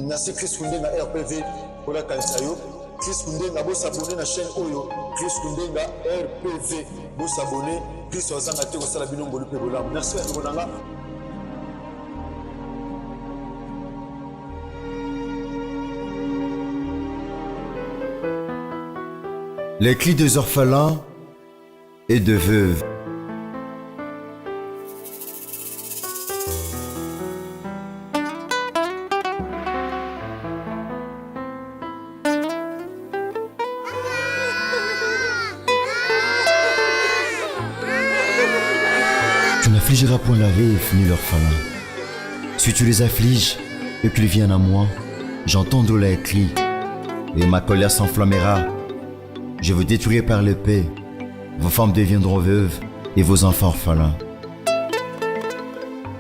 Merci Chris Kundenga RPV pour la Kansayo. Chris Kundenga, vous s'abonnez à la chaîne Oyo. Chris Kundenga RPV, vous s'abonnez. Chris Wazangate, vous salabino Mbolu Pebola. Merci à vous. Les cris des orphelins et de veuves. Tu n'affligeras point la veuve ni l'orphelin. Si tu les affliges et qu'ils viennent à moi, j'entendrai leurs cris et ma colère s'enflammera. Je vous détruirai par l'épée, vos femmes deviendront veuves et vos enfants orphelins.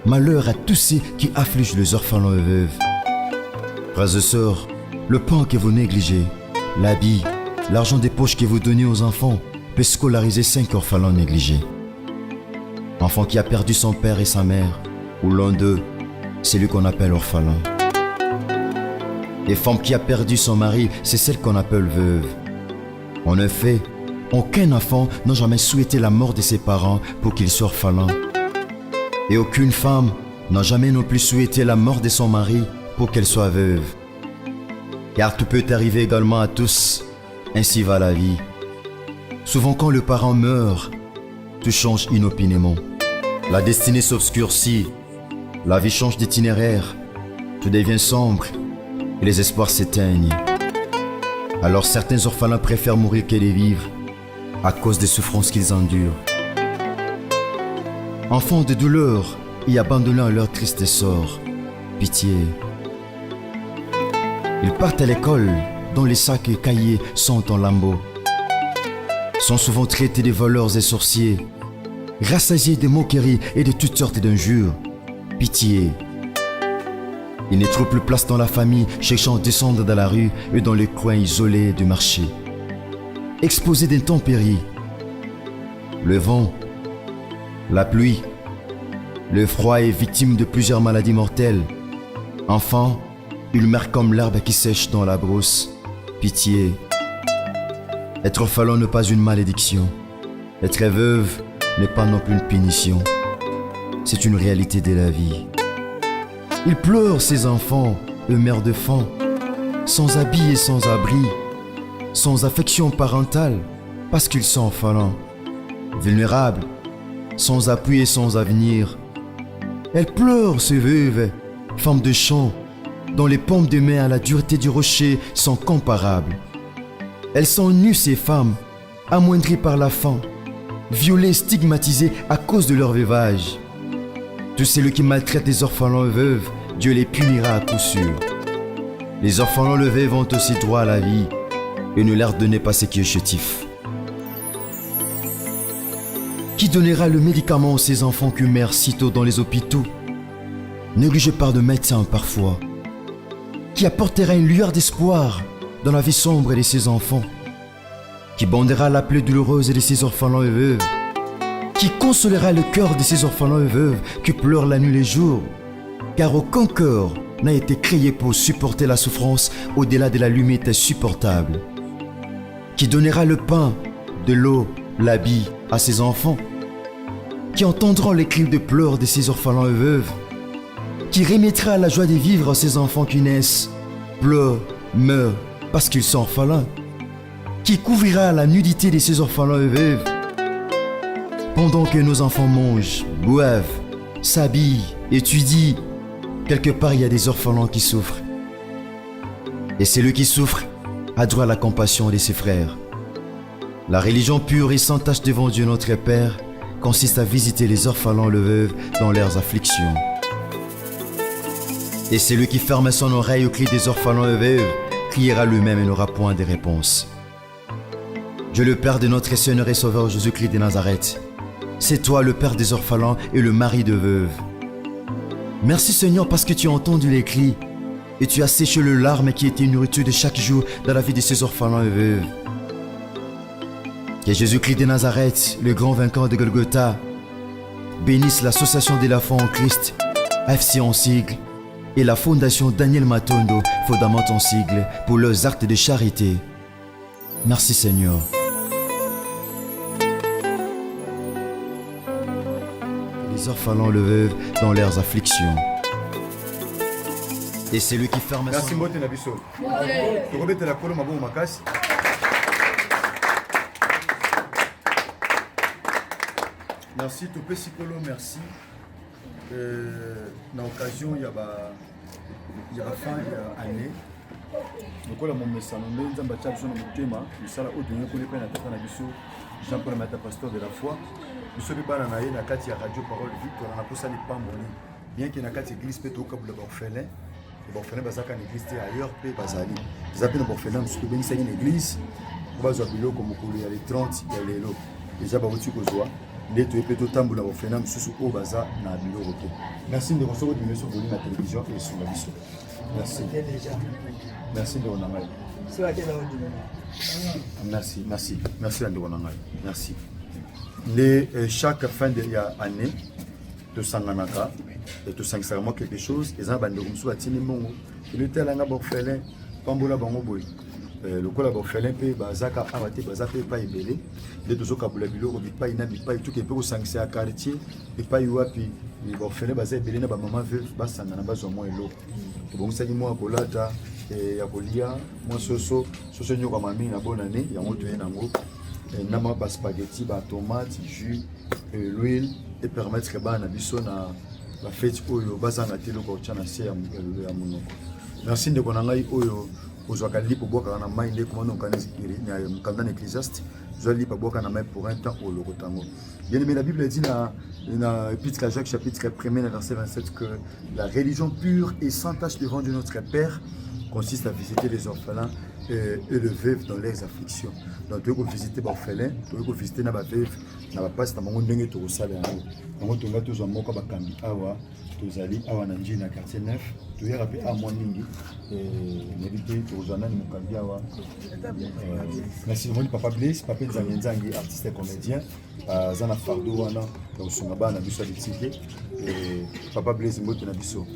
Malheur à tous ceux qui affligent les orphelins et veuves. Frères et sœurs, le pain que vous négligez, l'habit, l'argent des poches que vous donnez aux enfants peut scolariser 5 orphelins négligés. Enfant qui a perdu son père et sa mère, ou l'un d'eux, c'est lui qu'on appelle orphelin. Et femme qui a perdu son mari, c'est celle qu'on appelle veuve. En effet, aucun enfant n'a jamais souhaité la mort de ses parents pour qu'il soit orphelin. Et aucune femme n'a jamais non plus souhaité la mort de son mari pour qu'elle soit veuve. Car tout peut arriver également à tous, ainsi va la vie. Souvent quand le parent meurt, tout change inopinément. La destinée s'obscurcit, la vie change d'itinéraire, tout devient sombre et les espoirs s'éteignent. Alors certains orphelins préfèrent mourir que de vivre à cause des souffrances qu'ils endurent. Enfants de douleur et abandonnés à leur triste sort, pitié. Ils partent à l'école dont les sacs et cahiers sont en lambeaux. Sont souvent traités de voleurs et sorciers, rassasiés de moqueries et de toutes sortes d'injures. Pitié. Ils ne trouvent plus place dans la famille, cherchant à descendre dans la rue et dans les coins isolés du marché. Exposés d'intempéries, le vent, la pluie, le froid et victimes de plusieurs maladies mortelles. Enfants, ils meurent comme l'herbe qui sèche dans la brousse. Pitié. Être orphelin n'est pas une malédiction. Être veuve n'est pas non plus une punition. C'est une réalité de la vie. Ils pleurent ces enfants, eux mères de faim, sans habits et sans abri, sans affection parentale, parce qu'ils sont orphelins, vulnérables, sans appui et sans avenir. Elles pleurent ces veuves, femmes de champ, dont les paumes de main à la dureté du rocher sont comparables. Elles sont nues ces femmes, amoindries par la faim, violées, stigmatisées à cause de leur veuvage. Tous ceux qui maltraitent les orphelins et veuves, Dieu les punira à coup sûr. Les orphelins et veuves ont aussi droit à la vie et ne leur donnez pas ce qui est chétif. Qui donnera le médicament à ces enfants qui meurent si tôt dans les hôpitaux, négligés par de médecins parfois? Qui apportera une lueur d'espoir dans la vie sombre de ces enfants? Qui bandera la plaie douloureuse de ces orphelins et veuves? Qui consolera le cœur de ces orphelins et veuves qui pleurent la nuit et les jours? Car aucun cœur n'a été créé pour supporter la souffrance au-delà de la limite supportable. Qui donnera le pain, de l'eau, l'habit à ses enfants? Qui entendront les cris de pleurs de ces orphelins et veuves? Qui remettra la joie de vivre à ces enfants qui naissent, pleurent, meurent parce qu'ils sont orphelins? Qui couvrira la nudité de ces orphelins et veuves? Pendant que nos enfants mangent, boivent, s'habillent, étudient, quelque part il y a des orphelins qui souffrent. Et celui qui souffre a droit à la compassion de ses frères. La religion pure et sans tache devant Dieu notre Père consiste à visiter les orphelins et les veuves dans leurs afflictions. Et celui qui ferme son oreille au cri des orphelins et veuves criera lui-même et n'aura point de réponse. Dieu le Père de notre Seigneur et Sauveur Jésus-Christ de Nazareth, c'est toi le Père des orphelins et le mari de veuves. Merci Seigneur parce que tu as entendu les cris et tu as séché le larme qui était une nourriture de chaque jour dans la vie de ces orphelins et veuves. Que Jésus-Christ de Nazareth, le grand vainqueur de Golgotha, bénisse l'association de la foi en Christ, AFC en sigle, et la Fondation Daniel Matondo fondamentent en sigle pour leurs actes de charité. Merci Seigneur. Les orphelins le veuve dans leurs afflictions. Et c'est lui qui ferme Merci son... Mbote Nabiso. Tokobete la kolo mabo makasi. Merci Topé Sikolo, merci. Na occasion il y a fin année. Lokola mon message on nzamba tcha biso na motema misala odonye ko lepa na tata na biso Jean-Paul Mata pasteur de la foi. Biso bi bana na ye na kati ya radio parole Victor na posa li pamboni. Bien que na kati église pe to kabula ba orphelin. Les orphelins bazaka na église ailleurs pe bazali. Zapi na orphelin biso ko benisa une église. Ko bazwa biloko mokolo ya les 30 ya lelo. Déjà ba wuti ko zwa. Leto epe to tambula orphelin biso o baza na biloko te. Merci de recevoir du message sur la télévision et sur la biso. Merci. Merci de Onangai. Merci de Onangai. Merci. Chaque fin d'année, de Sanganaka, et de Sangisaramo quelque chose, et ça, bande comme ça, tini mongo. Et le tel anga borfelin, pambola bango boy. Le cola borfelin pe bazaka abate bazaka pa ebele. Les deux autres kabula biloko bipa ina bipa tout qui peut sangisa à quartier et pas yuapi. Les borfelin bazaka ebele na ba maman veuve basanga na bazo mo elo. Bon ça dit moi kolata et ya kolia moi soso nyoko mami na bonne année ya moto yenango na ma ba spaghetti ba tomate jus l'huile et permettre que ba na biso na la fête oyo bazanga telo ko tchana se ya monoko. Merci de konangai oyo ozwaka lipo boka na mai ndeko mwana kanisi kiri na mkanda Ecclésiaste zo lipo boka na mai pour un temps au lokotango. Bien aimé, la Bible dit dans Épître à Jacques chapitre 1er verset 27 que la religion pure et sans tache devant Dieu notre Père consiste à visiter les orphelins et le veuve dans leurs afflictions. Donc tu peux visiter les orphelins, tu peux visiter les veuves, na ba passe na mongo ndenge to sala yango. Yango to ngato zo moko ba kambi awa tozali awa na njina na quartier 9 to yera pe a mo mingi mérité to zana ni mokambi awa. Merci mon papa Blaise, papa Nzangi artiste et comédien. Zana fardo wana donc songa na biso bitike et papa Blaise mbote na biso.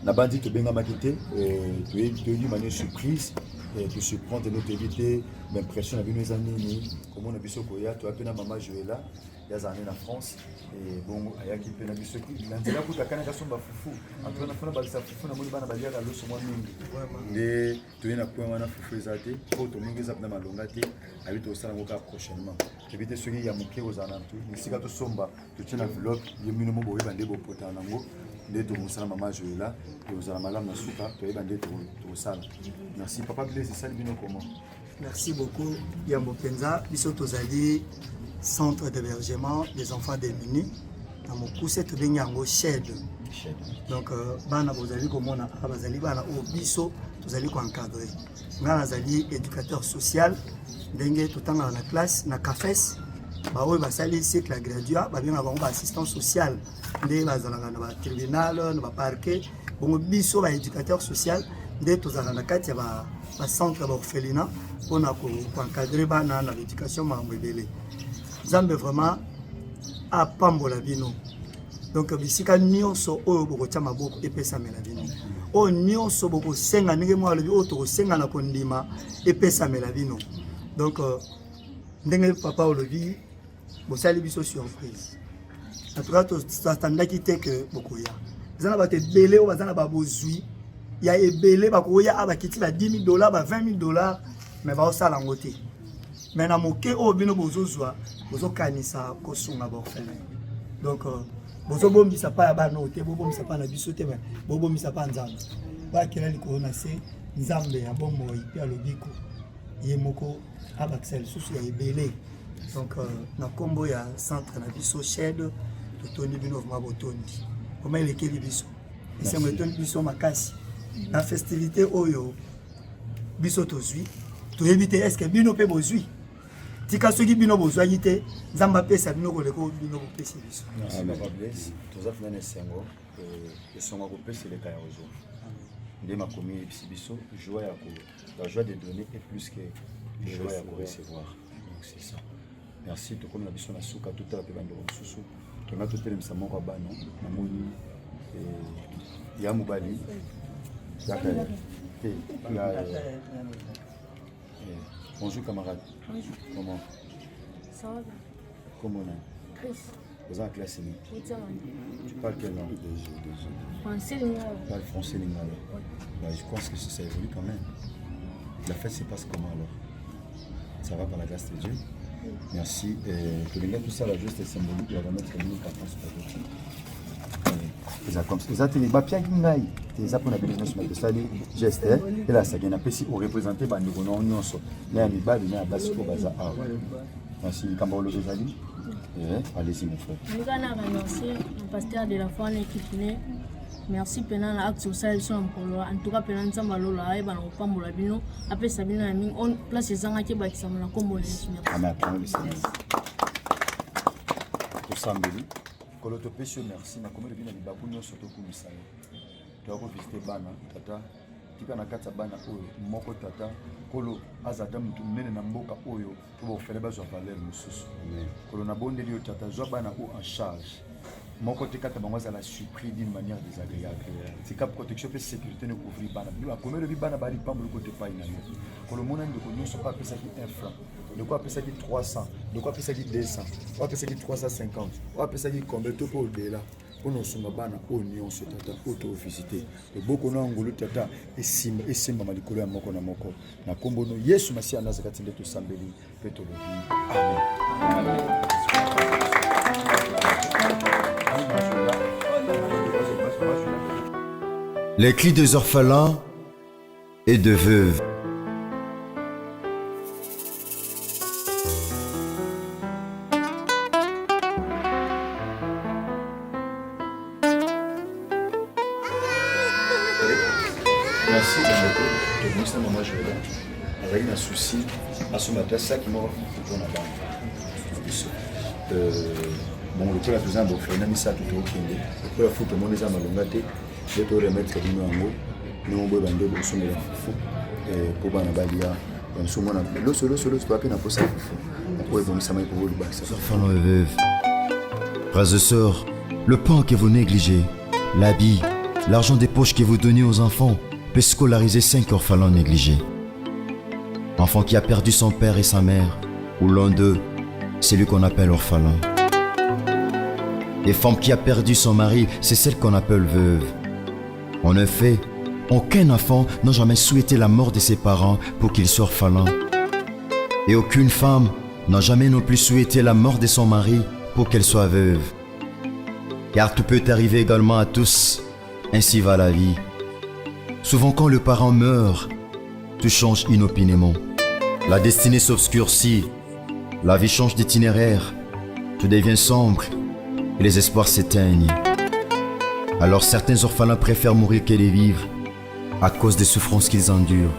Na bandi to benga makité to yi manière surprise et to surprendre notre éviter l'impression na bino zanini comment na biso koya to apena maman Joëlla ya zane na France et bon ayaki pena biso ki nzela ko takana ka somba fufu antona fona ba sa fufu na moni bana balia ka loso mwa mingi nde to yena point wana fufu ezate ko to mingi za na malonga te abi to sala ngoka prochainement éviter ce qui ya moké aux alentours nisika to somba to tena enveloppe yemino mo boye bande bo pota nango nde to musala maman Joëlla et aux alalam na suka to yeba nde to sala. Merci papa Blaise ça bino comment. Merci beaucoup Yambo Penza biso tozali centre d'hébergement des enfants démunis dans mon cousset to benyango shed. Donc bana bozali komona bazali bana o biso tozali ko encadrer. Ngana zali éducateur social ndenge totanga na classe na cafés ba oyo basali cycle la graduat ba benga bango ba assistant social nde bazalanga na ba tribunal na ba parquet bongo biso ba éducateur social nde tozala na kati ya ba centre d'orphelinat pour encadrer bana na l'éducation mambo ebele. Zambe vraiment a pambola bino. Donc bisika nyonso oyo bokotia maboko epesa mela bino. O nyonso boko senga ndenge mwa lobi o to senga na kondima epesa mela bino. Donc ndenge papa olobi bosali biso surprise. En tout cas to s'attendaki te que bokoya. Zana ba te belé o bazana ba bozui. Ya ebele bakoya abakiti ba $10,000 ba $20,000 mais ba osala ngote. Mais na moke o bino bozozwa bozo kanisa ko sunga ba orphelin. Donc bozo bombisa pa ya bana ote bo bombisa pa na biso te mais bo bombisa pa nzambe. Ba kela liko na se nzambe ya bombo ipi alobiko. Ye moko abaksel susu ya ebele. Donc na kombo ya centre na biso shed to toni bino ma botondi. Comment il est biso. Et c'est me toni biso makasi. La festivité oyo biso tozui to éviter est-ce que bino pe bozui tika soki bino bozwani te nzamba pesa bino ko leko bino ko pesa biso. Ah papa Blaise toza fina na sengo et songa ko pesa le kaya ozo nde makomi biso joie ya ko la joie de donner est plus que joie ya ko recevoir. Donc c'est ça. Merci to comme na biso na suka tout à pe bando susu to na to telemisa moko bano na moni Il y a Moubali. Bonjour camarade. Bonjour. Comment? Ça va bien. Comment on est? Chris. Vous êtes en classe unique. Tu parles quelle langue? Français, Lingala. Tu parles français lingala. Bah, je pense que ça évolue quand même. La fête se passe comment alors? Ça va par la grâce de Dieu? Merci. Que les gars, tout ça, la juste est symbolique. Il va remettre une importance pour d'autres. Ils ont les papiers qui n'aillent. Ils ont des business sur ça, les gestes. Et là, ça vient d'appeler si on représente les Union. Là, il y a des bas, il y a des bas, il y a des bas. Merci. Kambo Zali. Allez-y, mon frère. Je remercie le pasteur de la foi qui est merci pour l'acte social sur en tout cas pour l'ensemble de la et dans le bino après Sabine Aming on place les gens qui bâtissent la combo Amen. Tout sambeli. Quand tu pêches merci na comment le bino libabu nyo soto kumisala. Tu vas visiter bana tata tika na kata bana oyo moko tata kolo azada mtu mnene na mboka oyo to ba ofele ba zo valeur mususu. Kolo na bondeli yo tata zo bana o en charge. Mon côté, quand tu as la surprise d'une manière désagréable, c'est qu'à protection et sécurité ne couvrir pas. Nous, à combien de vie bana bari pas le côté pas inanimé. Quand le monde ne sont pas appeler ça qui 1 franc, de quoi appeler ça qui 300, de quoi appeler ça qui 200, de quoi appeler ça qui 350, de quoi appeler ça qui combien de pour au-delà. Pour nous sommes bana oignon ce tata auto visiter. Le beaucoup na ngulu tata et simba malikolo ya moko na moko. Na kombo no Yesu Masia nazakati ndeto sambeli peto lobi. Amen. Les cris des orphelins et de veuves. Merci de ministre maman Joël avec un souci à ce matin ça qui m'a fait la banque. Bon le la président donc fait ça tout au Kenya. Pour la foot mon les amalongate je te remettre bino ngo no mbo bande bo so mela fufu pour bana balia on so mona le solo pas peine pour ça fufu. Pour bon ça m'a pour le bac ça. Orphelins et veuves. Frères et sœurs, le pain que vous négligez, l'habit, l'argent des poches que vous donnez aux enfants peut scolariser 5 orphelins négligés. Enfant qui a perdu son père et sa mère, ou l'un d'eux, c'est lui qu'on appelle orphelin. Et femme qui a perdu son mari, c'est celle qu'on appelle veuve. En effet, aucun enfant n'a jamais souhaité la mort de ses parents pour qu'il soit orphelin. Et aucune femme n'a jamais non plus souhaité la mort de son mari pour qu'elle soit veuve. Car tout peut arriver également à tous, ainsi va la vie. Souvent quand le parent meurt, tout change inopinément. La destinée s'obscurcit, la vie change d'itinéraire, tout devient sombre et les espoirs s'éteignent. Alors certains orphelins préfèrent mourir que de vivre à cause des souffrances qu'ils endurent.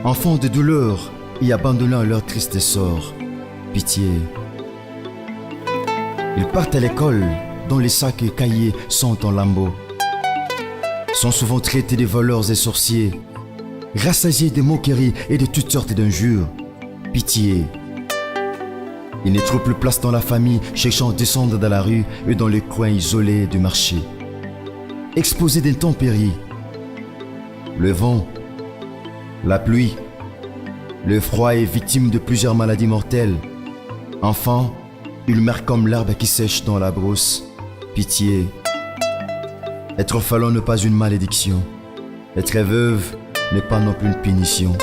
Enfants de douleur et abandonnés à leur triste sort, pitié. Ils partent à l'école dont les sacs et cahiers sont en lambeaux. Sont souvent traités de voleurs et sorciers, rassasiés de moqueries et de toutes sortes d'injures. Pitié. Ils ne trouvent plus place dans la famille, cherchant à descendre dans la rue et dans les coins isolés du marché. Exposés d'intempéries, le vent, la pluie, le froid et victimes de plusieurs maladies mortelles. Enfin, ils meurent comme l'herbe qui sèche dans la brousse. Pitié. Être orphelin n'est pas une malédiction. Être veuve n'est pas non plus une punition.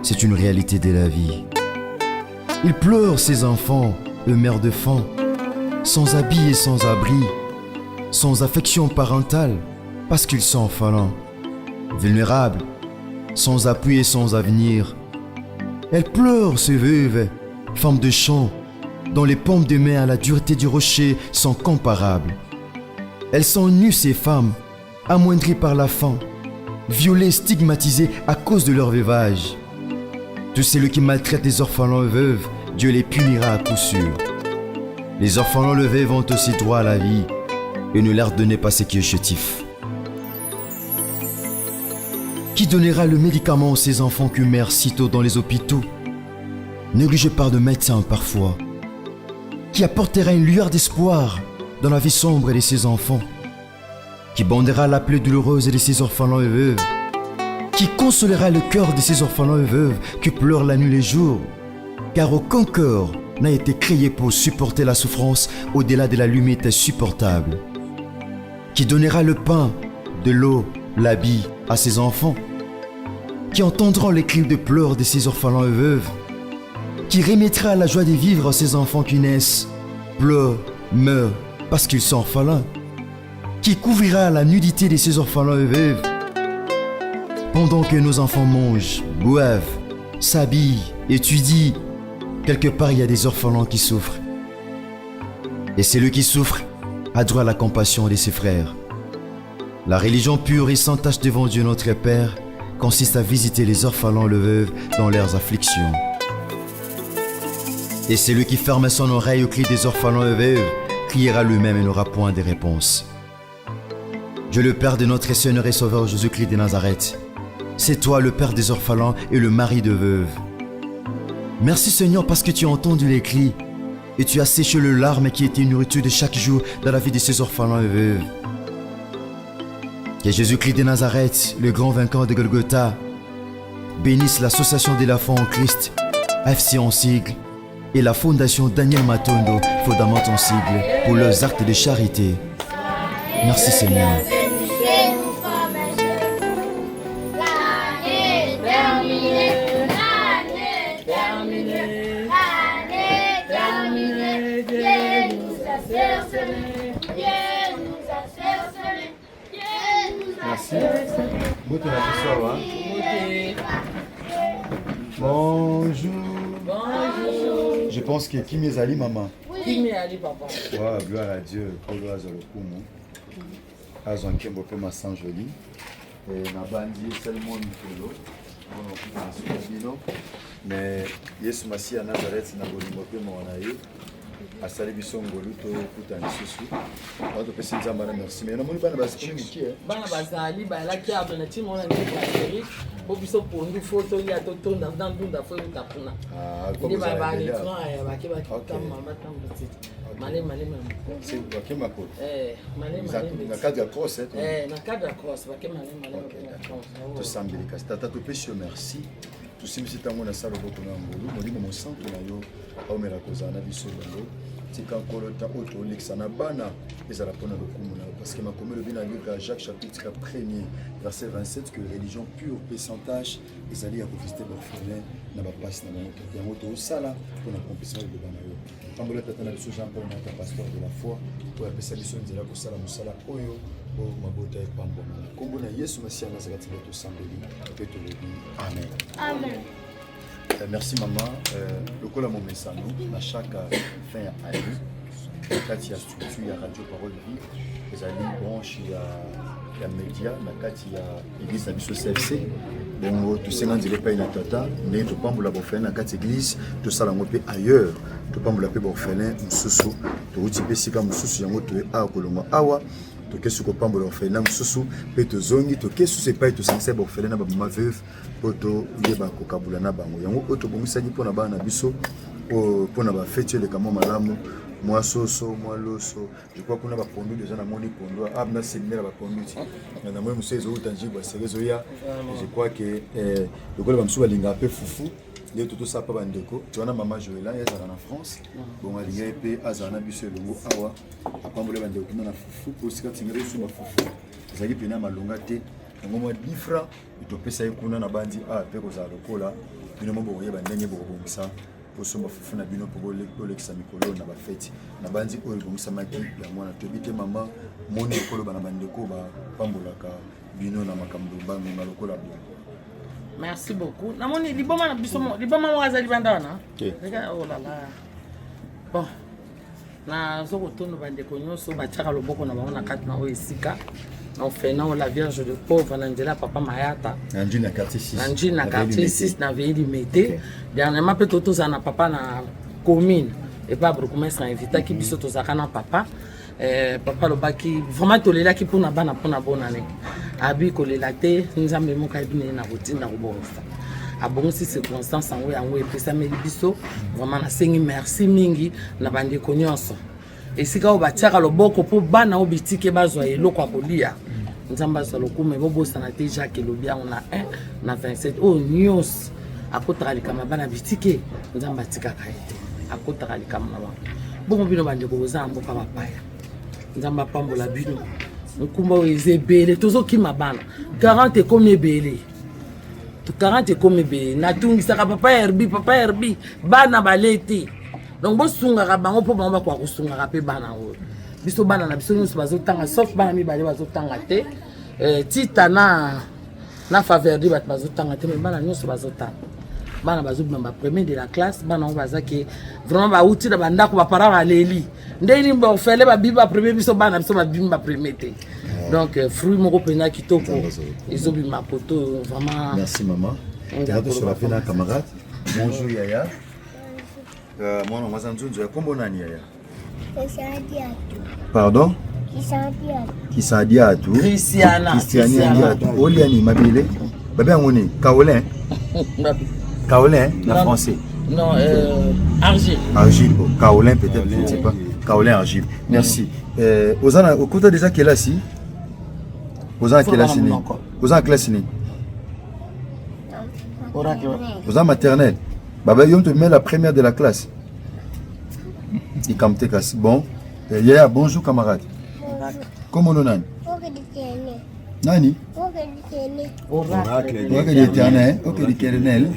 C'est une réalité de la vie. Ils pleurent ces enfants, eux mères de faim, sans habits et sans abri, sans affection parentale, parce qu'ils sont orphelins, vulnérables, sans appui et sans avenir. Elles pleurent ces veuves, femmes de champ, dont les paumes de main à la dureté du rocher sont comparables. Elles sont nues ces femmes, amoindries par la faim, violées, stigmatisées à cause de leur veuvage. Tous celui qui maltraite les orphelins et veuves, Dieu les punira à coup sûr. Les orphelins et veuves ont aussi droit à la vie et ne leur donnez pas ce qui est chétif. Qui donnera le médicament à ces enfants qui meurent si tôt dans les hôpitaux, négligés par de médecins parfois? Qui apportera une lueur d'espoir dans la vie sombre de ses enfants, qui bandera la plaie douloureuse de ses orphelins et veuves, qui consolera le cœur de ces orphelins et veuves qui pleurent la nuit et les jours, car aucun cœur n'a été créé pour supporter la souffrance au-delà de la limite supportable, qui donnera le pain, de l'eau, l'habit à ses enfants, qui entendront les cris de pleurs de ses orphelins et veuves, qui remettra la joie de vivre à ses enfants qui naissent, pleurent, meurent parce qu'ils sont orphelins, qui couvrira la nudité de ses orphelins et veuves, pendant que nos enfants mangent, boivent, s'habillent, étudient. Quelque part, il y a des orphelins qui souffrent. Et celui qui souffre a droit à la compassion de ses frères. La religion pure et sans tache devant Dieu notre Père consiste à visiter les orphelins et les veuves dans leurs afflictions. Et celui qui ferme son oreille au cri des orphelins et veuves criera lui-même et n'aura point de réponse. Dieu le Père de notre Seigneur et Sauveur Jésus-Christ de Nazareth, c'est toi le Père des orphelins et le mari de veuves. Merci Seigneur parce que tu as entendu les cris et tu as séché le larme qui était une nourriture de chaque jour dans la vie de ces orphelins et veuves. Que Jésus-Christ de Nazareth, le grand vainqueur de Golgotha, bénisse l'association de la foi en Christ, AFC en sigle, et la fondation Daniel Matondo, fondament en sigle, pour leurs actes de charité. Merci Seigneur. Merci. Bonjour. Bonjour. Je pense que Kimi Ezali, maman. Kimi Ali, papa. Ouais, gloire à Dieu. Gloire à Zolokumu. Azon Kembo Pema San Joli. Et Nabandi, seulement Nikolo. Mais Yesu Masi à Nazareth, Nabolimo Pema Wanaye. Asali biso ngolu to kutani susu bato pesi nzamba na merci mais namoni bana basimiki bana bazali balaki abana timo na ngeli bo biso pondu photo ya to tonda dans ndunda fo utapuna ni baba ni twa ya baki mama tambuti male c'est bakema ko male na cadre cross na cadre cross bakema male to sambilika tata to pesi merci tout ce qui est na salo boko na ngolu molimo mo centre na yo omela kozana biso bango tika kolota auto lexana bana ezala pona lokumu na parce que makomelo bina livre Jacques chapitre 1er verset 27 que religion pure et sans tache ezali ya kovisiter l'orphelin na ba passe na bango ya moto sala pona accomplissement de bana yo tambola tata na biso Jean Paul na pasteur de la foi pour apesa biso nzela ko sala musala oyo o mabota e pambo kombo na Yesu Masia na zakati to sambeli to to lebi amen Amen. Merci maman. Le col à mon message, à chaque fin à l'année, quand il y a structure, il y a radio parole de vie, les amis branches, il y a médias, il y a l'église de la CFC. Donc, tout ce qui est pas une tata, mais tout pas pour la faire dans quatre églises, tout ça l'englobe ailleurs. Tout pas pour la faire orphelin, mususu, tout outil basique mususu, yango tout a kolongo awa. To kesu ko pambo l'orphelin mususu pe to zongi to kesu se pas to sanse orphelin na ba mama veuve poto yeba ko kabula na bango yango oto bomisani pona bana biso pona ba fête le kamo malamu moi soso moi loso je crois qu'on a ba pondu déjà na moni pondu abna séminaire ba pondu na moi muso ezo utanjiba serezo ya je crois que le golo ba muso balinga pe fufu les tout ça pas bandeko tu as maman Joëla elle est en France bon elle y a épée azana biso le mot awa apambola bandeko qui na fufu pour ce que tu ngere sur fufu zaki pena malonga te ngoma 10 francs to pesa ikuna na bandi pe ko za lokola bino mo boye bandenge bo bomisa pour somba fufu na bino pour le kisa mikolo na ba fête na bandi oyo bomisa maki ya mwana to bite mama moni lokolo bana bandeko ba pambola ka bino na makambo bango na lokola bien. Merci beaucoup. Namoni liboma na biso liboma mwaza libandana. Rega oh là là. Bon. Na zoko tono bandeko nyonso bachaka loboko na bango na kati na oesika. On fait non la vierge de pauvre Nandela papa Mayata. Nanji na quartier 6. Nanji na quartier 6 na veille limité. Dernièrement pe toto za na papa na commune et pas beaucoup mais ça invité ki biso to zakana papa. Papa lobaki vraiment tolela ki pona bana pona bonane. Abi kolela te nzambe moka bine na routine na robonsa. Abongi circonstance yango epesa meli biso vraiment na sengi merci mingi na bande konyonso. esika oyo batiaka loboko mpo bana oyo bitike bazwa eloko ya kolia nzambe azwa lokumu ebobosana te Jacques elobi yango na 1 na 27 oyo nyonso akotaka likama bana bitike nzambe atikaka ye te akotaka likama na bango bongo bino bandeko boza na mboka bapaya nzambe apambola bino nkumba oyo eza ebele tozokima bana 40 ekomi ebele 40 ekomi ebele natungisaka papa herbi bana baleti donc bosungaka bango mpo bango bakoka kosungaka mpe bana oyo biso bana na biso nyonso bazotanga sauf bana mibale bazotanga te tita na faverdi bato bazotanga te mais bana nyonso bazotanga bana bazobima bapremier de la classe bana oyo bazaki vraiment bauti na bandako bapara baleli ndeni bafele babibi bapremier biso bana biso babimi bapremier te donc fruit moko mpenza kitoko ezobima poto vraiment merci maman sur la fin camarade bonjour Yaya mwana mwaza nzunzo ya kombo nani Yaya pardon Kisadi Atu Christiana Oliani Mabile Babi Angoni Kaolin na français non Argile Kaolin peut-être je ne sais pas Kaolin Argile merci Ozana au côté déjà quelle assis Ozana quelle assis Ozana classe ni Ozana maternelle Baba Yom te met la première de la classe il camte casse bon Yaya bonjour camarade comment on nani nani oracle de l'éternel ok du kernel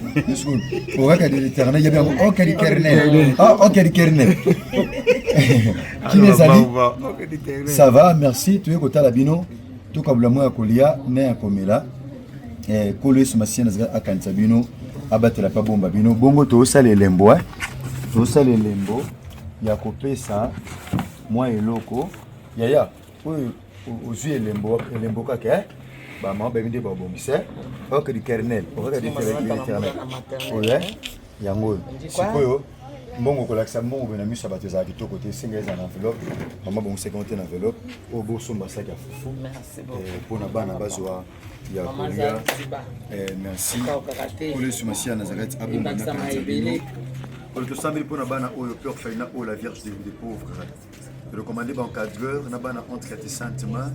oracle de l'éternel il y a bien ok du kernel ah ok du kernel qui les a dit ça va merci tu es côté la bino tout comme le moi kolia ne komela kolo sur ma sienne à kantabino abattre la pas bomba bino bongo to sale lembo ya kopesa moi eloko Yaya aux yeux lembo kaka ba ma ba minde ba bombise ok du kernel ok du kernel oye yango sikoyo mbongo ko laksa mbongo na miso bato za kitoko te singa za enveloppe mama bon 50 na enveloppe o bo somba sac ya fufu merci pour na bana bazwa ya kolia merci pour les sumasia na zakat abonga na kabili pour tout ça pour na bana oyo peur faina o la vierge des pauvres recommandé par encadreur na bana entre 4 cm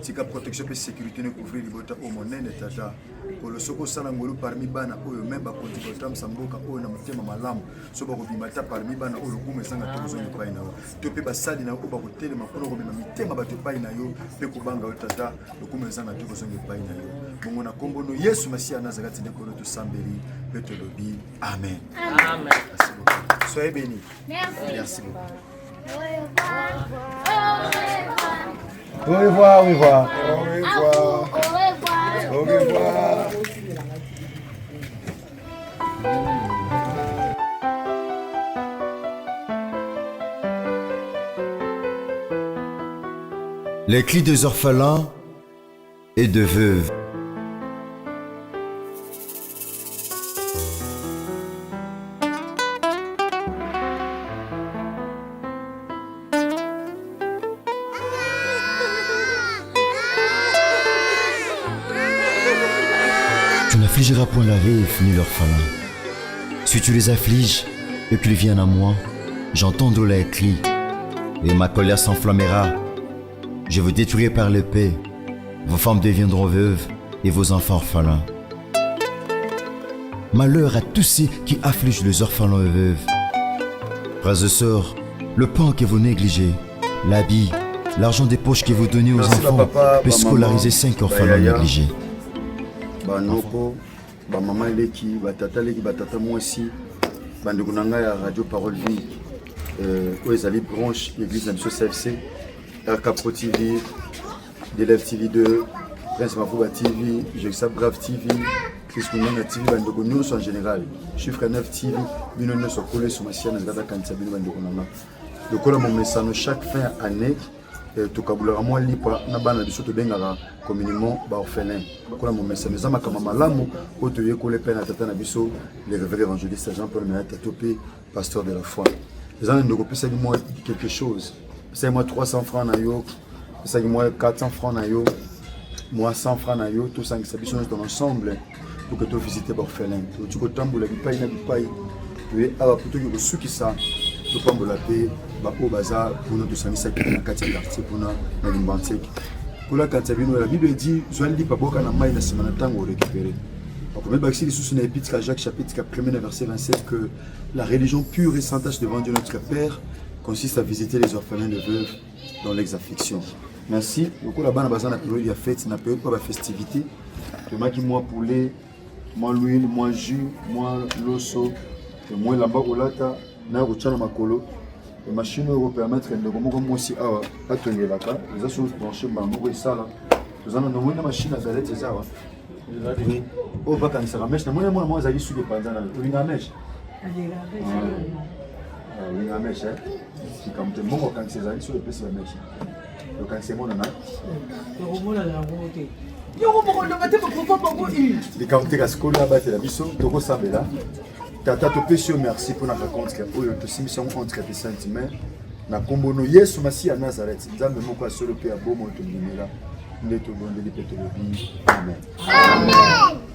tika protection et sécurité ne couvrir libota au monene tata pour le soko sala ngolo parmi bana oyo même ba konti tam samboka oyo na mutema malamu so ba kobimata parmi bana oyo kuma sanga tozo ni pai na to pe ba sali na ko ba kotele makono ko mema mitema ba to pai na yo pe ko banga o tata kuma sanga tozo ni pai na yo bongo na kombo no Yesu Masia Nazareth de ko to sambeli pe to lobi amen amen merci beaucoup soyez bénis merci beaucoup Au revoir, au revoir. Au revoir. Au revoir. Les cris des orphelins et de veuves. Tu n'affligeras point la veuve ni l'orphelin. Si tu les affliges et qu'ils viennent à moi, j'entendrai les cris et ma colère s'enflammera. Je vous détruirai par l'épée. Vos femmes deviendront veuves et vos enfants orphelins. Malheur à tous ceux qui affligent les orphelins et veuves. Frères et sœurs, le pain que vous négligez, l'habit, l'argent des poches que vous donnez aux enfants peut scolariser 5 orphelins négligés. Banoko, maman leki, batata leki, batata moi aussi, bandeko nanga ya radio Parole Vie, où ils allaient branche l'église de CFC, RK Pro TV, Delève TV 2, Prince Mafouba TV, Jexab Brave TV, Chris Kounanga TV, bandeko nous en général, Chiffre 9 TV, bino nous sont collés sur ma chaîne, Zgata Kansa, bino bandeko nanga. Donc là mon message chaque fin année. To kabula moi lipa na bana biso to bengaka communément ba orphelin kola mo message za makama malamu o to yekole pe na tata na biso le révérend évangéliste Jean-Paul Menata topé pasteur de la foi les ans ndoko pesa moi quelque chose c'est moi 300 francs na yo c'est moi 400 francs na yo moi 100 francs na yo tout ça que ça biso dans ensemble pour que tu visites ba orphelin tu ko tambola bipai na bipai tu es aba puto ko suki ça topambola pe bapo baza mpona tosangisaki na kati ya quartier mpona na limbanteki kola kati ya bino la bible dit zwali lipa boka na mai na nsima na ntango orécupéré bakomi bakisi lisusu na épître à Jacques chapitre 1er verset 27 que la religion pure et sans tache devant Dieu notre Père consiste à visiter les orphelins de veuves dans l'ex-affliction. Merci. Lokola bana baza na période ya fête na période pa ba festivité tomaki moi poulet moi l'huile moi jus moi loso moi lamba kolata na kochana makolo et machine oyo permettre ndeko moko mosi awa atongelaka eza sur branché bango esala tozana ndongo na machine à galette eza awa oui o bakanisaka mèche na mwana mwana azali suki panza na olinga mèche olinga mèche kikamute mbongo okanisa ezali so epesi ba mèche okanisa mona na likamute kasikolo abatela biso tokosambela tata topesi yo merci mpona raconte oyo tosimisi yango entre de sentiment na kombono yesu masi ya nazareth nzambe moko ya solo mpe ya bomoi tondimela nde tobondeli mpe tolobi amen.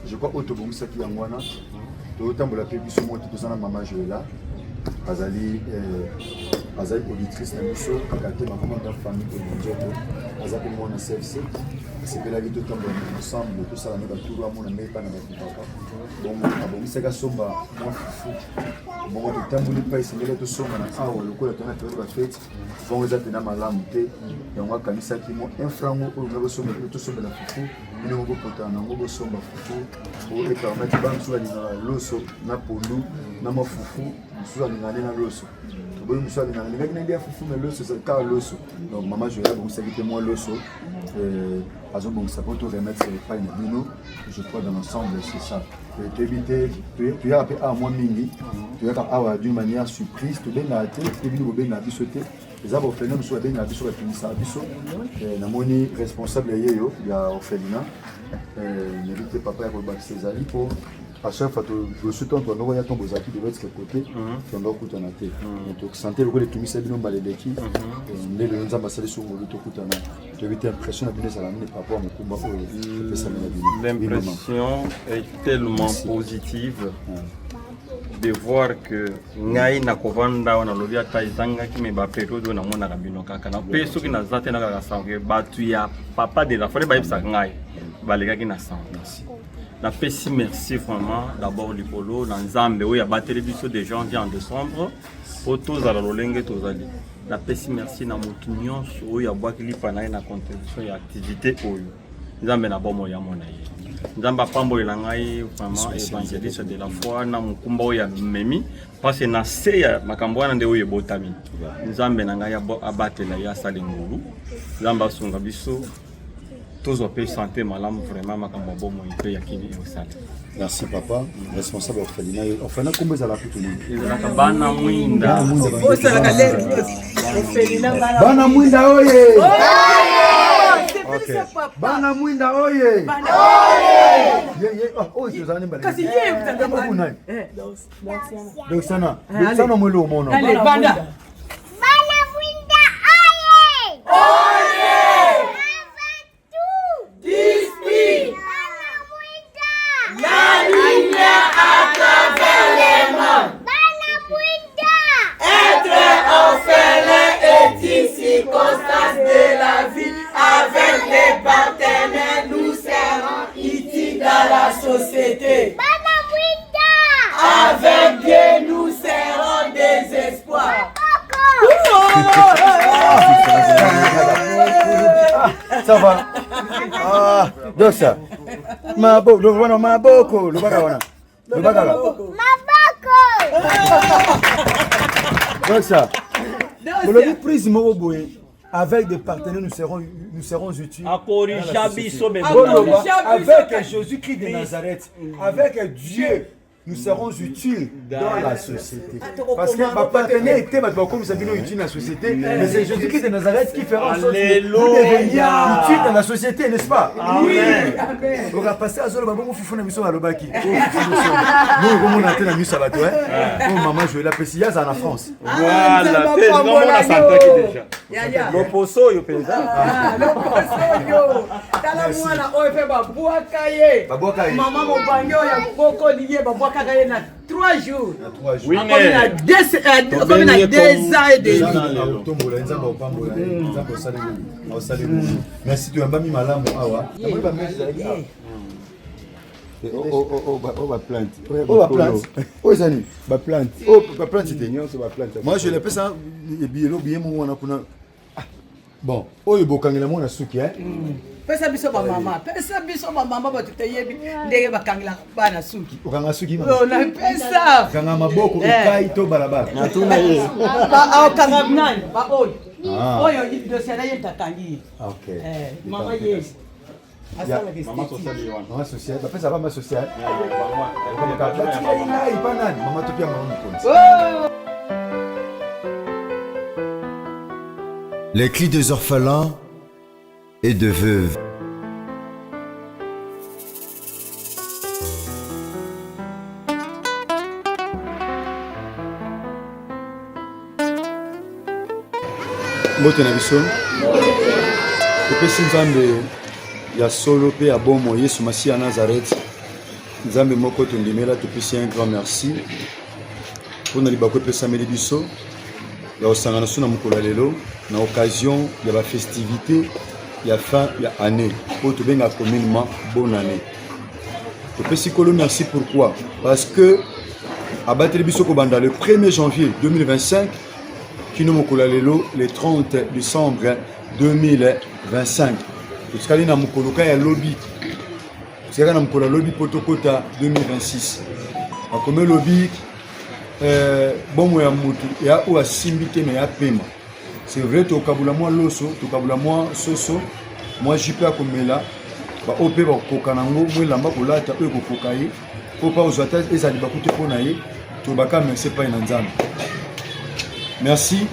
Je crois oyo tobongisaki yango wana totambola mpe biso moko toza na mama joela azali auditrice na biso akate makoma da famille oyo nzoto aza mpe mwana cfc asepelaki totambola ensemble tosala ne batulu amona mepa na bakipapa bongo abongisaki asomba mwa fufu bongo totamboli mpa esengeli tosomba na awa lokola tona période bafete bongo eza mpena malamu te yango akanisaki mo infrango oyo nga tosombela fufu bino ngo bopotana nango bosomba fufu po epermete bamosusu balingaka loso na pondu na mafufu mosusu alingane na loso boyi mosusu alingana lingaki na ndia fufu me loso kaka loso donc mama joya abongisaki mpe mwa loso azobongisa mpo to remettre epai na bino je crois dans l'ensemble c'est ça toyebi te toyaka mpe awa mwa mingi toyaka awa d'une manière surprise tobengaka te te bino bobengaka biso te eza baorphelin mosusu babengaka biso batungisaka biso namoni responsable yeyo ya orphelina mérite papa ya kobakisa ezali mpo à chaque fois tosuti nto ndoko ya ntongo ozalaki de l'autre côté tondo okutana te tosante lokola etumisa bino mbaleleki nde lelo nzambe asali songolu tokutana toyebi te impression na bino ezala nini par rapport à mokumba oyo epesami na bino. L'impression est tellement positive de voir que ngai nakovanda wana lobi ata ezangaki me baperiode oyo namonaka bino kaka na mpe soki naza te nakaka sange bato ya papa de la fone bayebisaka ngai balekaki na sange. Napesi merci vraiment d'abord likolo na nzambe oyo abateli biso de janvier en décembre po tozala lolenge tozali. Napesi merci na motu nyonso oyo abwaki lipa na ye na contribution ya activité oyo nzambe na bomoi ya mona ye. Nzambe apambolela ngai vraiment évangéliste de la foi na mokumba oyo amemi parce que na se ya makambo wana nde oyo ebotami. Nzambe na ngai abatela ye asali ngulu nzambe asunga biso tozwa pe santé malamu vraiment makambo ya bomoi mpe ya kini osala. Merci papa, responsable orphelina. Orphelina kombo ezala kutu nini? Ezalaka bana mwinda. Bana mwinda oye! Okay. Bana mwinda oye! Oh, tozala ni mbale. Kasi ye mtanga kuna. Donc sana. Donc sana mwelo umono. Allez, banda. Circonstances de la vie, avec les partenaires, nous serons utiles dans la société. Avec Dieu, nous serons des espoirs. Ça va? Ah, donc ça. Maboko, le baka. Donc ça. Le prise avec des partenaires, nous serons utiles. Avec Jésus-Christ de Nazareth, avec Dieu, nous serons utiles dans la société. Parce que ma partenaire était comme ça, utile dans la société, mais c'est Jésus-Christ de Nazareth qui fera en sorte que nous devenions utiles dans la société, n'est-ce pas? Oui. On va passer à Zolo, on va mission à l'Obaki. Nous, on a été dans mission à toi. Maman, je vais la préciser en France. Voilà, on a senti déjà. L'opposo, il pense. Maman, mon bagno, il y a beaucoup de kaka na 3 jours. Na 3 jours. Oui, Comme na 2 ans et demi. Merci tu ambami malamu awa. Moi je l'appelle ça bien mon bon oyo bokangela mona suki Pesa biso ba mama batute yebi ndenge bakangela bana suki. Okanga suki mama. Oh na pesa. Kanga maboko ekai to balabala. Na tuna ye. Ba okanga nani ba oyo. Oyo dossier na ye tatangi. OK. Mama yes. Maman sociale, après ça va ma sociale. Maman tout bien maman. Les cris des orphelins et de veuves. Mbote na biso. Epesi nzambe ya solo pe ya bomo Yesu Masiya ya Nazareth. Nzambe moko tondimela topesi un grand merci. Pona libako epesameli biso ya osangana so na mokolo lelo na occasion ya ba festivité ya fin ya année. Po tobenga communément bonne année. Topesi kolo merci pourquoi? Parce que abateli biso ko banda le 1er janvier 2025 kino mokolo lelo le 30 décembre 2025. Tuskali na mokolo ka ya lobby. Tuskali na mokolo lobby potokota 2026. Akome lobby bomo ya mutu ya o asimbi te na ya pema. C'est vrai to kabula moi loso, to kabula moi soso. Moi jipe akomela ba ope ba kokanango mwelamba kolata pe kokokai. Po pa ozata ezali bakute pona ye. To baka merci pa na nzambe. Merci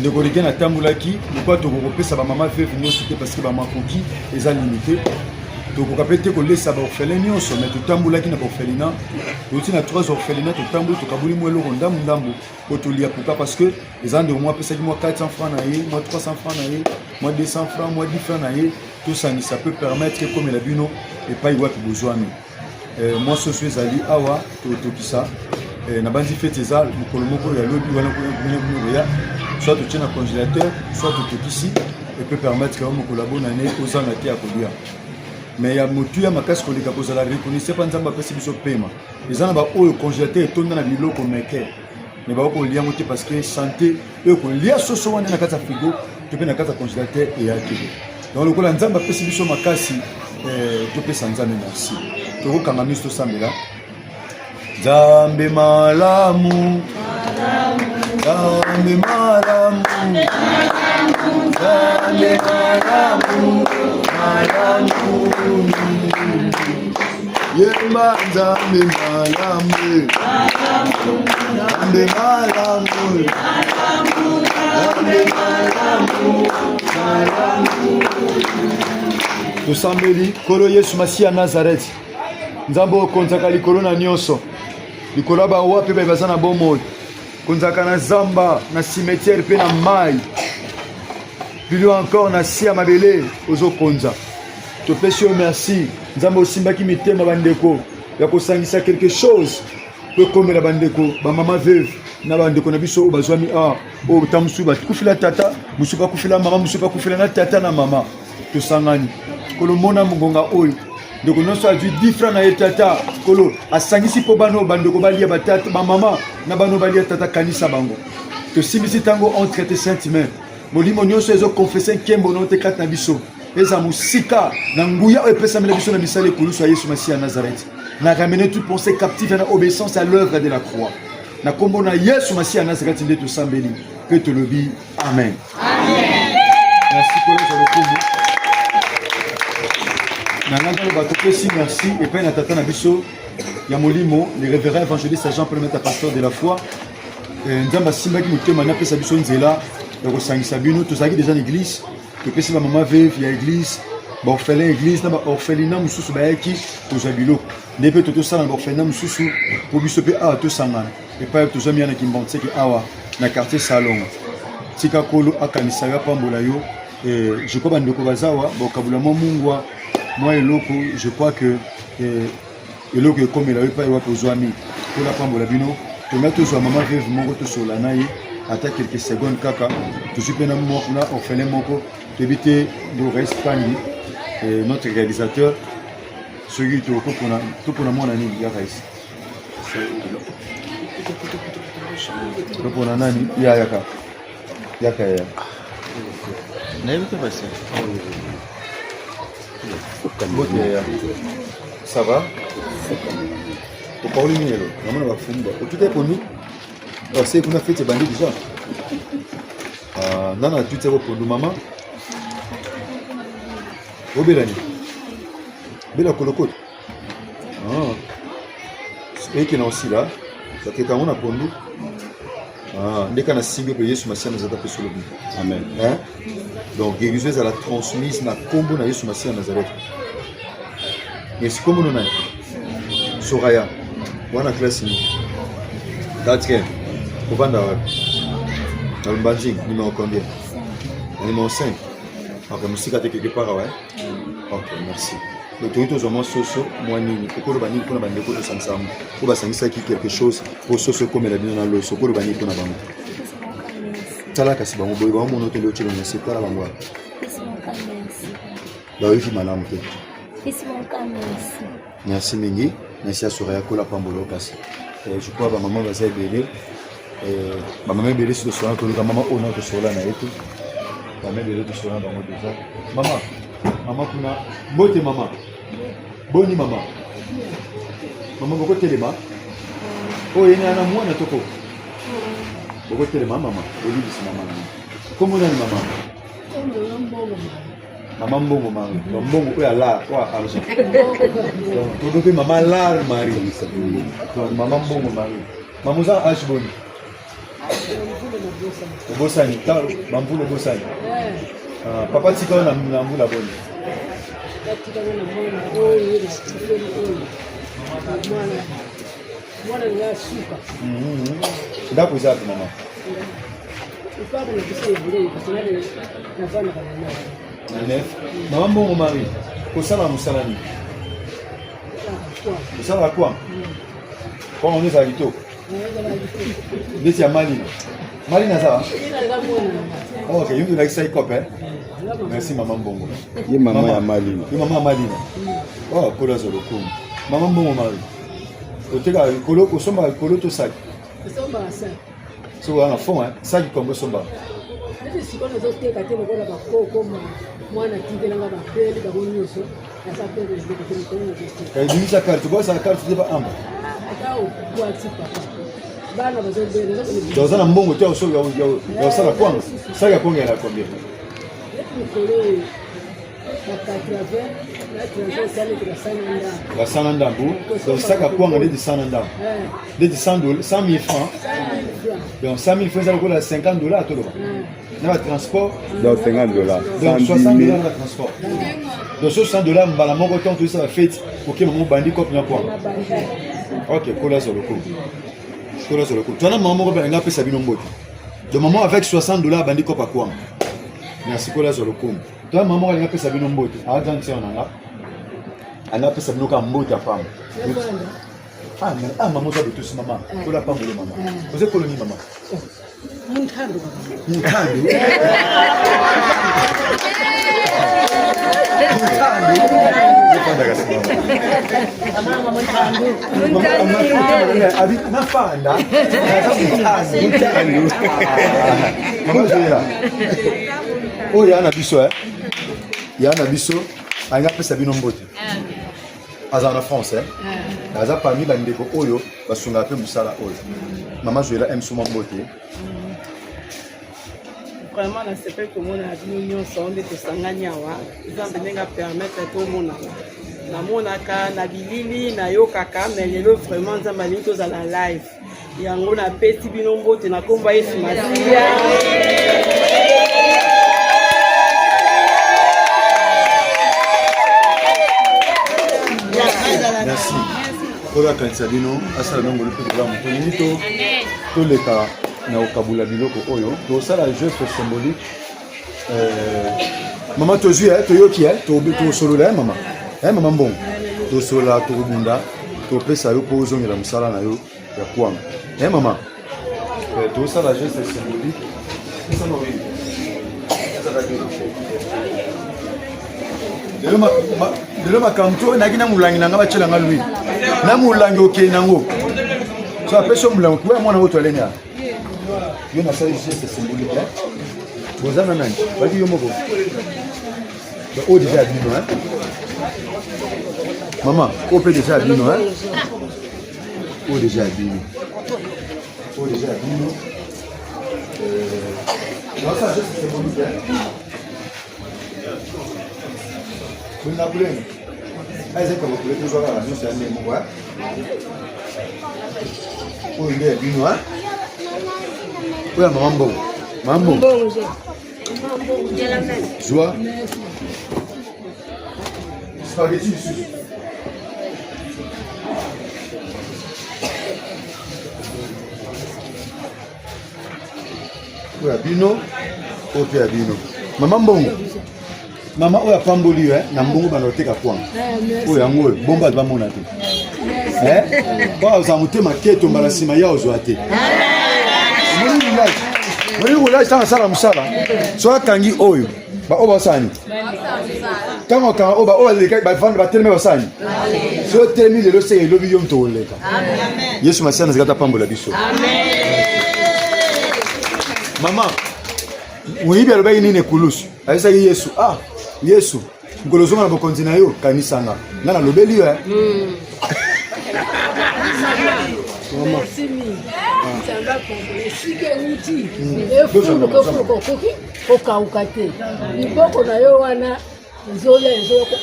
ndeko liki na tambulaki pourquoi tokopesa ba mama veuve nyonso te parce que ba makoki eza limité tokoka te kolesa ba orphelin nyonso mais totambulaki na ba orphelinat toti na 3 orphelinats totambuli tokabuli mo eloko ndambu po tolia pourquoi parce que eza nde moi pesaki moi 400 francs na ye moi 300 francs na ye moi 200 francs moi 10 francs na ye tout ça ça peut permettre que comme la bino et pas iwa besoin moi ce suis ali awa tokisa na bandi fete eza mokolo moko ya lobi wana ko ya soit tu tiens un congélateur, soit tu te ici et peut permettre que mon collabore année aux ans à Kodia. Mais il y a motu ya makas ko lika poza la reconnaissance pas nzamba pesi biso paiement. Les gens ba o congélateur tonda na biloko meke. Ne ba ko lia motu parce que santé e ko lia soso wana na kata frigo, tu peux na kata congélateur et ya kebe. Donc le ko la nzamba pesi biso makasi to pesa nzambe merci. To ko kanga misto sambela. Zambe malamu Zambe malamu, zambe malamu, malamu. Yemba zambe malamu, zambe malamu, zambe malamu, malamu. Tosambeli kolo Yesu Masiya Nazareth. Nzambo konzaka likolo na nyonso. Likolo ba wapi ba bazana bomo. Konzaka na zamba na cimetière pe na mai. Plus encore na sia mabele ozo konza. To pesi merci. Nzambo simbaki mitema bandeko ya kosangisa quelque chose pe comme la bandeko ba mama veuve na bandeko na biso bazwami o tamusu ba kufila tata musuka kufila mama musuka kufila na tata na mama to sangani kolomona mungonga oyo ndeko nyonso azwi 10 francs na ye tata kolo asangisi po bano bandeko balia batata bamama na bano balia tata kanisa bango tosimbisi ntango on traite sentiment molimo nyonso ezokonfese nkembo no te kati na biso eza mosika na nguya oyo epesamela biso na misala ekolusu ya Yesu Masiya ya Nazareth na ramener toute pensée captive na obéissance à l'œuvre de la croix na kombo na Yesu Masiya ya Nazareth nde tosambeli mpe tolobi amen. Merci pour le kombo Nananga batopesi merci et puis na tata na biso ya molimo le révérend évangéliste Jean-Paul Meta pasteur de la foi nzamba simbaki mutema na pesa biso nzela ya kosangisa bino tozalaki déjà l'église topesi ba mama veuve ya église ba orphelin église na ba orphelinat mususu bayaki tozwa biloko nde mpe totosala ba orphelinat mususu po biso mpe awa tosangana epai tozwa miya na kimbontseki awa na quartier salonga tika kolo akanisaka pambola yo je crois bandeko bazawa bokabula mwa mungwa moi eloko je crois que eloko ekomela yo epai wapi ozwa mi mpona pambola bino tonga tozwa mama veve moko tosola na ye ata quelques secondes kaka tozwi mpe na orphelin moko toyebi te Boris Pandi notre réalisateur soki topona mwana nini ya rais topona nani yaka nayebi te basi ça va topaoli minelo namona bafumba otuta eponu se kuna fete bandi déjà nana tuta kopondu mama obelani bela kolokoto ekena aussi là bakekango na pondu ndeka na simbi mpe yesu masiya nazalata mpe solo bino amen donc guérison ezala transmise na nkombo na yesu masiya nazareth merci nkombo no naye soraya wana classe ni 4e kovanda wapi na lumbanjing numéro combien numéro 5 ok mosika te quelque part ouais ok merci donc toyi tozwa mwa soso mwa nini okoloba nini mpona bandeko tosangisa bango po basangisaki quelque chose po soso ekomela bino na loso okoloba nini mpona bango tala kasi bango boye bango mono tende otelo nyonso tala bango wapi bayoki malamu te merci mingi merci ya Soraya kola pambolo kasi je crois bamama baza ebele bamama ebele si tosola toluka mama oyo na tosola na ye te bamama ebele tosola na bango deja mama kuna mbote mama boni mama bokotelema oyo yene ana mwana toko bokotelema mama olibisi mama kombo nani mama mama mbongo mari mbongo oyo ala oyo argent todo mpe mama lar mari mama mbongo mari mama oza age boni obosani bambula obosani papa tika oyo na mbula boni ndako eza api mama mama mbongo mari kosala mosala nini kosala kwa mpona ono ezala kitoko ndeti ya malina aza ok yo ndolakisa ikope merci mama mbongo ye mama ya malina ye mama ya malina kolo aza lokumu mama mbongo mari oteka likolo osomba likolo to saki so wana fond saki kongo osomba ebimisa carte bosala carte te baamba oza na mbongo te osala kwanga saki ya kwanga yana combien basana ndambu donc saka kwanga ndeti sana ndambu ndeti 100 000 francs donc 100 000 francs eza lokola $50 atoloba na batransport donc $50 donc $60 na transport donc $60 mbala moko ntango toyisa bafeti kokema mo bandi kope na kwanga ok kola zo lokumu twana mama moko balinga apesa bino mbote donc maman avec $60 bandi kope akwanga merci kola zo lokumu toi maman alinga pesa bino mbote ajantia nanga anga pesa bino ka mbote afamba mama oza betusi mama kola pambolo mama oze koloni mama munkandu nafanda oyo yana biso alinga apesa bino mbote aza na France aza parmi bandeko oyo basungaka mpe mosala oyo mama Joëla aime suma mbote vraiment nasepeli komona na bino nyonso nde tosangani awa nzambe ndenge apermettre tomonana namonaka na bilili nayokaka mais lelo vraiment nzambe alingi tozala live yango napesi bino mbote na kombo ya Yesu Masiya. merci oyo akanisa bino asala ndongolo mpe kolamu tolingi toleka na kokabula biloko oyo tosala geste symbolique mama tozwi toyoki tosolola mama mama mbongo tosolola tokobunda topesa yo mpo ozongela mosala na yo ya kwanga mama tosala geste symbolique lelo makambo to naki na molangi na nga batyelanga lui na molangi okei nango so apesi yo molangi kuya mwana ngo toaleni ya yo nasali geste symbolique boza na nani baki yo moko oyo deja ya bino mama oyo mpe deja ya bino oyo deja ya bino oyo deja ya bino nasala geste symbolique Bunda buleng. Aise kama kule tuzwa kala nyusi ya nemo kwa. Oyo ndio bino Oya mambo. Mambo. Joie. Spaghetti ici. Oya bino. Oya bino. Mama mbongo. Mama oya pamboli na mbongo banoteka kwanga oyo yango oyo bomba bamona te oza motema ke tombala nsima ya ozwa te moni village ntango asala mosala so akangi oyo baoyo basani ntango akanga oyo batelemi basani so otelemi lelo se elobi yo moto koleka yesu masiya nazaka tapambola biso mama moyibi alobaki nini ekulusu ayesaki yesu Yesu, mkolozonga na bokonzi na yo kanisanga. Nga nalobeli yo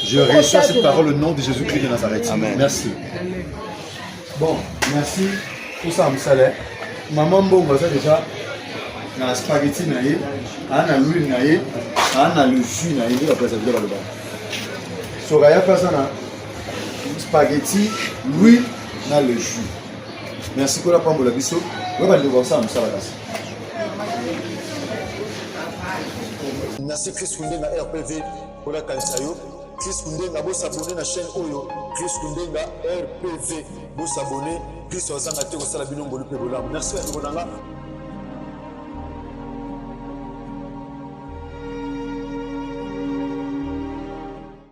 Je reçois cette parole au nom de Jésus-Christ de Nazareth. Amen. Merci. Bon, merci pour ça, Moussale. Maman Bongo, ça déjà. Na spaghetti na ye, ana l'huile na ye, ana le jus na ye, ndio kwa sababu ya baba. So gaya pasa na spaghetti, l'huile na le jus. Merci pour la pambola biso. Wewe ndio kwa sababu msala kasi. Merci Chris Kunde na RPV pour la kanisa yo. Chris Kunde na bo s'abonner na chaîne oyo. Chris Kunde na RPV bo s'abonner. Chris ozanga te ko sala bino ngolu pe bola. Merci à vous.